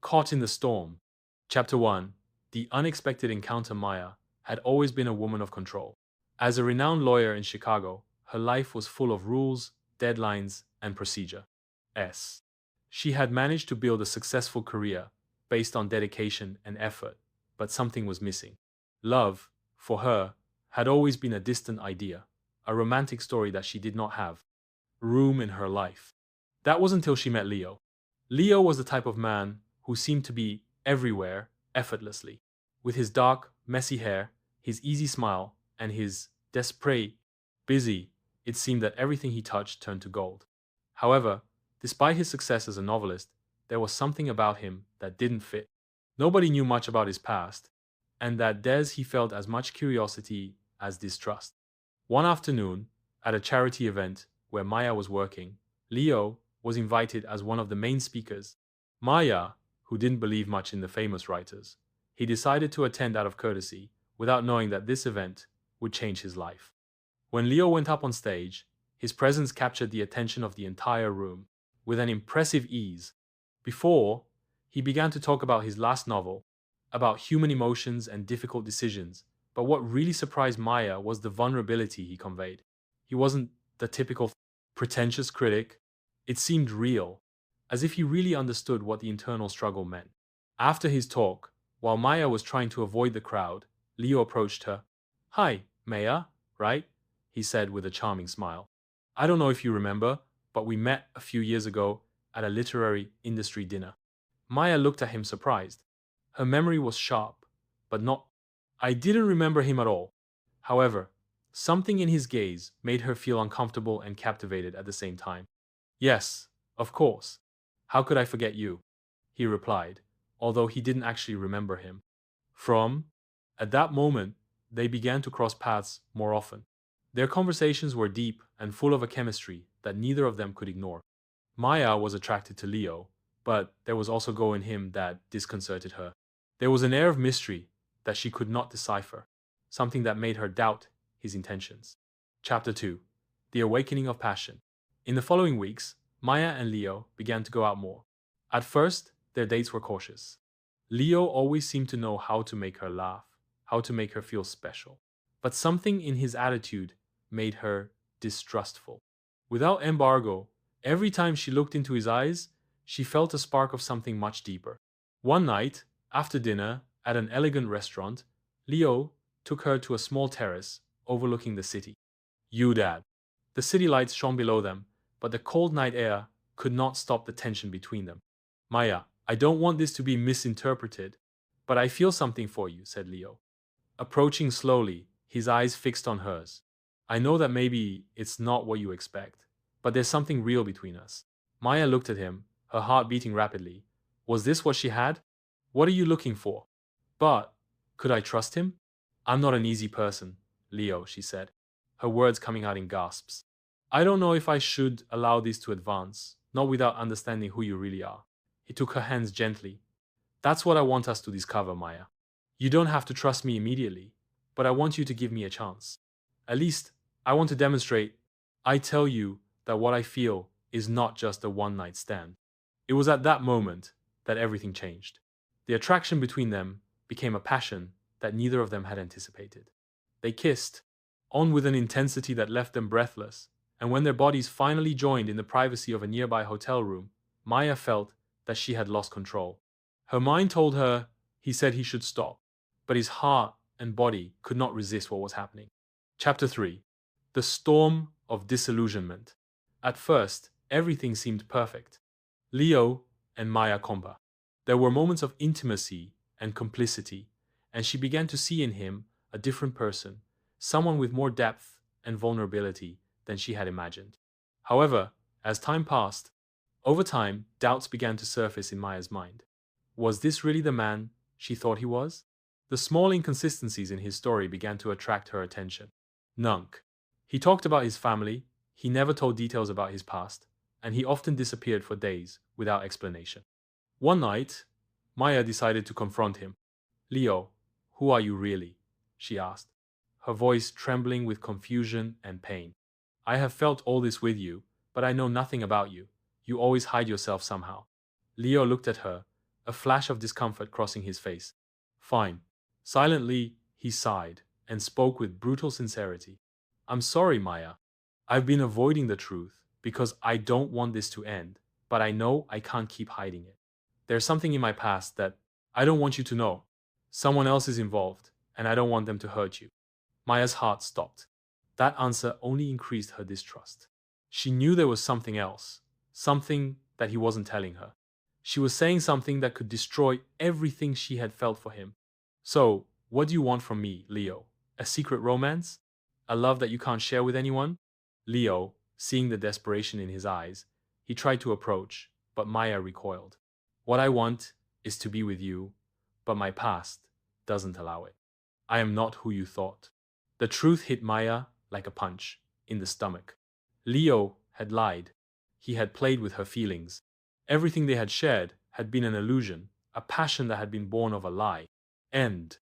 Caught in the Storm. Chapter 1. The Unexpected Encounter. Maya had always been a woman of control. As a renowned lawyer in Chicago, her life was full of rules, deadlines, and procedure. She had managed to build a successful career based on dedication and effort, but something was missing. Love, for her, had always been a distant idea, a romantic story that she did not have room in her life. That was until she met Leo. Leo was the type of man who seemed to be everywhere effortlessly. With his dark, messy hair, his easy smile, and his despre busy, it seemed that everything he touched turned to gold. However, despite his success as a novelist, there was something about him that didn't fit. Nobody knew much about his past, and that Des he felt as much curiosity as distrust. One afternoon, at a charity event where Maya was working, Leo was invited as one of the main speakers. Maya, who didn't believe much in the famous writers, he decided to attend out of courtesy without knowing that this event would change his life. When Leo went up on stage, his presence captured the attention of the entire room with an impressive ease. Before, he began to talk about his last novel, about human emotions and difficult decisions, but what really surprised Maya was the vulnerability he conveyed. He wasn't the typical pretentious critic. It seemed real, as if he really understood what the internal struggle meant. After his talk, while Maya was trying to avoid the crowd, Leo approached her. "Hi, Maya, right?" he said with a charming smile. "I don't know if you remember, but we met a few years ago at a literary industry dinner." Maya looked at him surprised. Her memory was sharp, but not. I didn't remember him at all. However, something in his gaze made her feel uncomfortable and captivated at the same time. "Yes, of course. How could I forget you?" he replied, although he didn't actually remember him. From At that moment, they began to cross paths more often. Their conversations were deep and full of a chemistry that neither of them could ignore. Maya was attracted to Leo, but there was also go in him that disconcerted her. There was an air of mystery that she could not decipher, something that made her doubt his intentions. Chapter 2. The Awakening of Passion. In the following weeks, Maya and Leo began to go out more. At first, their dates were cautious. Leo always seemed to know how to make her laugh, how to make her feel special. But something in his attitude made her distrustful. Without embargo, every time she looked into his eyes, she felt a spark of something much deeper. One night, after dinner, at an elegant restaurant, Leo took her to a small terrace overlooking the city. Dad. The city lights shone below them, but the cold night air could not stop the tension between them. "Maya, I don't want this to be misinterpreted, but I feel something for you," said Leo. Approaching slowly, his eyes fixed on hers. "I know that maybe it's not what you expect, but there's something real between us." Maya looked at him, her heart beating rapidly. Was this what she had? "What are you looking for?" "But, could I trust him?" "I'm not an easy person, Leo," she said, her words coming out in gasps. "I don't know if I should allow this to advance, not without understanding who you really are." He took her hands gently. "That's what I want us to discover, Maya. You don't have to trust me immediately, but I want you to give me a chance. At least, I want to demonstrate. I tell you that what I feel is not just a one-night stand." It was at that moment that everything changed. The attraction between them became a passion that neither of them had anticipated. They kissed, on with an intensity that left them breathless, and when their bodies finally joined in the privacy of a nearby hotel room, Maya felt that she had lost control. Her mind told her he said he should stop, but his heart and body could not resist what was happening. Chapter 3. The Storm of Disillusionment. At first, everything seemed perfect. Leo and Maya Kompa. There were moments of intimacy and complicity, and she began to see in him a different person, someone with more depth and vulnerability than she had imagined. However, as time passed, over time, doubts began to surface in Maya's mind. Was this really the man she thought he was? The small inconsistencies in his story began to attract her attention. Nunk. He talked about his family, he never told details about his past, and he often disappeared for days without explanation. One night, Maya decided to confront him. "Leo, who are you really?" she asked, her voice trembling with confusion and pain. "I have felt all this with you, but I know nothing about you. You always hide yourself somehow." Leo looked at her, a flash of discomfort crossing his face. Fine. Silently, he sighed and spoke with brutal sincerity. I'm sorry, Maya. I've been avoiding the truth because I don't want this to end, but I know I can't keep hiding it. There's something in my past that I don't want you to know. Someone else is involved, and I don't want them to hurt you. Maya's heart stopped. That answer only increased her distrust. She knew there was something else, something that he wasn't telling her. She was saying something that could destroy everything she had felt for him. So, what do you want from me, Leo? A secret romance? A love that you can't share with anyone? Leo, seeing the desperation in his eyes, he tried to approach, but Maya recoiled. What I want is to be with you, but my past doesn't allow it. I am not who you thought. The truth hit Maya like a punch in the stomach. Leo had lied. He had played with her feelings. Everything they had shared had been an illusion, a passion that had been born of a lie. And